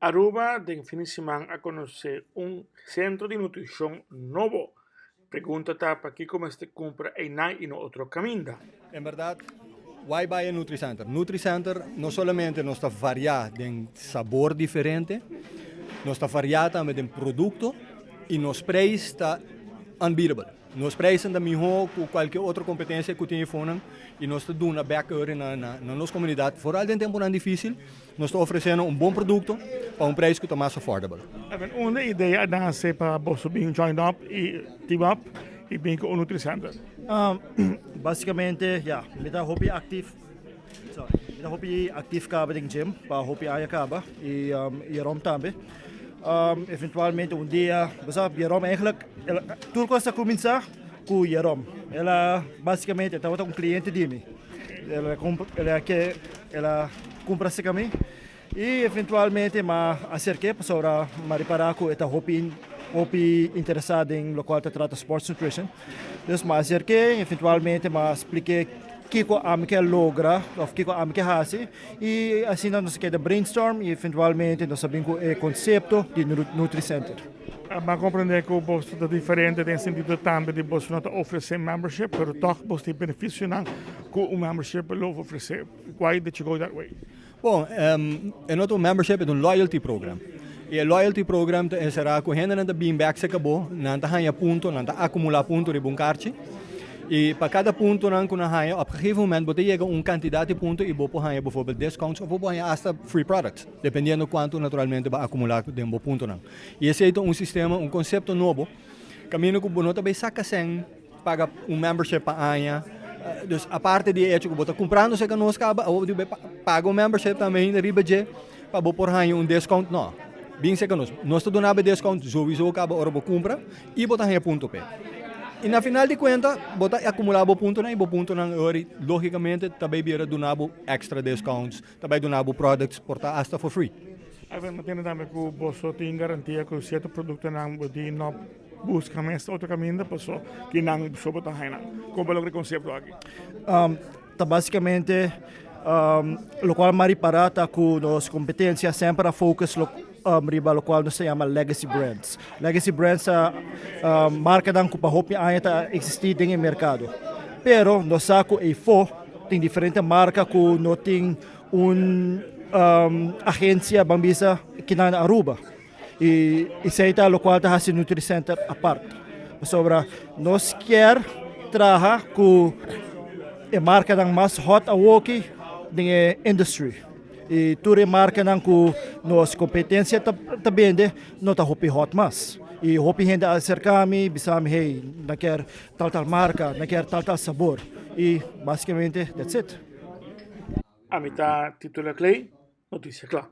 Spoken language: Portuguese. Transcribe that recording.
Aruba definitivamente a conocer un centro de nutrición nuevo. Pregunta para aquí cómo se compra en otro camino. En verdad, why buy a NutriCenter? NutriCenter no solamente nos está variado en sabor diferente, nos está variado también en producto y nos precio está unbeatable. Nos precio está mejor que cualquier otra competencia que tiene fuera y nos está dando una backup en nuestra comunidad. Vooral en tiempo difícil, nos está ofreciendo un buen producto a un precio que está más affordable. Una idea é para você bem join up e team up e bem com o NutriCenter. Basicamente, ja, met een hobby actief. Sorry, met een hobby actief kaba ding gym, para hobby aya kaba e rom também. Eventualmente um dia, você Jerom eigenlijk, tudo começa a começar com Jerom. Ela basicamente estava um cliente de mim. Ela compra se caminho e eventualmente me acerquei para reparar que esta hobby interessado em lo qual trata sports nutrition. Dus me acerquei, eventualmente me expliquei o que a me quer logra, ou o que a me quer fazer, e assim nós quer brainstorm e eventualmente nós sabemos o conceito de NutriCenter. Maar compreender que o posto é diferente no sentido também de você não oferecer membership, mas toch você tem benefício que o membership lo oferecer. Why did you go that way? Bom, é not um membership, é um loyalty program. E o loyalty program será que a gente não beanbag se acabou, não ganha ponto, não acumular ponto de bunkartje. E para cada ponto não que ganha, op een gegeven moment você chega uma quantidade de pontos e você ganha, bijvoorbeeld discounts, ou você ganha hasta free products, dependendo quanto naturalmente vai acumular de um ponto não. E esse é um sistema, um conceito novo, caminho que você também saca sem paga membership para anha. Dus a parte de hecho que você está comprando se conosco, você paga membership também de ribeje para você por ganhar discount não. Bem se conosco, nós estamos dando discount sowieso acaba hora você compra e você ganha ponto pé. E na final de conta, você acumular o ponto e o ponto logicamente também vira donado extra discounts, também donado products portar hasta for free. Mas tem também que você tem garantia que certo produto não pode não buscar mais outro caminho, pessoa que não soube também. Como é o conceito aqui? Tá basicamente lo qual mari parata com nos competências sempre a focus riba lo qual se chama legacy brands. Legacy brands marca dan kupa hopi ainda existir no mercado. Pero no saco e tem diferente marca que no tem agência bambisa que na Aruba. E isso aí tá lo qual tá hasi NutriCenter a parte. Sobre nós quer trabalhar com a marca dan mais hot a walkie na industry. E tudo marca não que nossa competência também não está hot mas e hopi gente acercar-me bisam hey não quer tal marca não quer tal sabor e basicamente that's it. A mitad título clay, noticia clara.